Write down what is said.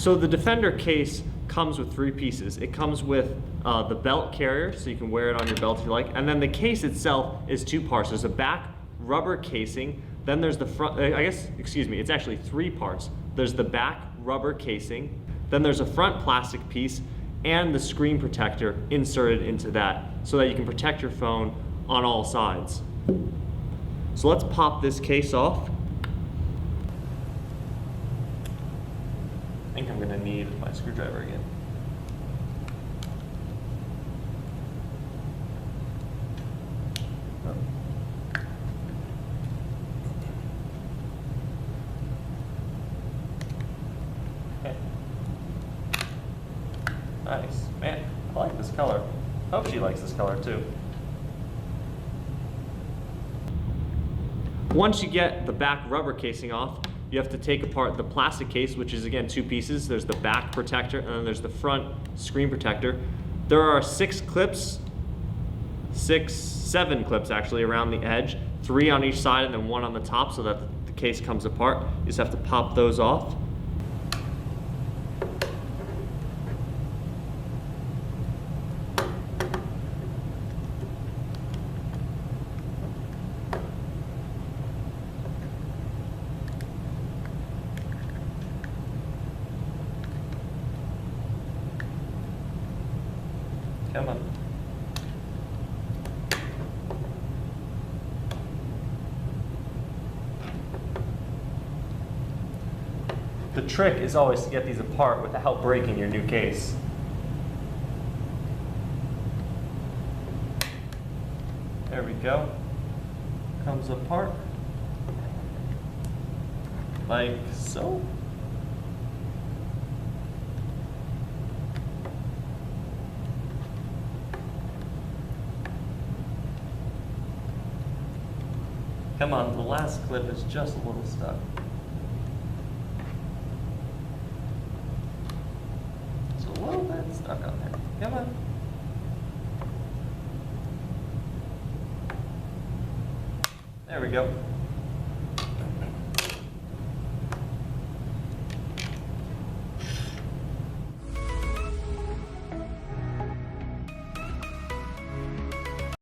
So the Defender case comes with 3 pieces. It comes with the belt carrier, so you can wear it on your belt if you like, and then the case itself is 2 parts. There's a back rubber casing, then there's the front, it's actually 3 parts. There's the back rubber casing, then there's a front plastic piece, and the screen protector inserted into that so that you can protect your phone on all sides. So let's pop this case off. I think I'm gonna need my screwdriver again. Okay. Nice. Man, I like this color. Hope she likes this color too. Once you get the back rubber casing off, you have to take apart the plastic case, which is again 2 pieces. There's the back protector and then there's the front screen protector. There are 7 clips actually around the edge, 3 on each side and then 1 on the top so that the case comes apart. You just have to pop those off. Come on. The trick is always to get these apart without breaking your new case. There we go. Comes apart. Like so. Come on, the last clip is just a little stuck. It's a little bit stuck on there. Come on. There we go.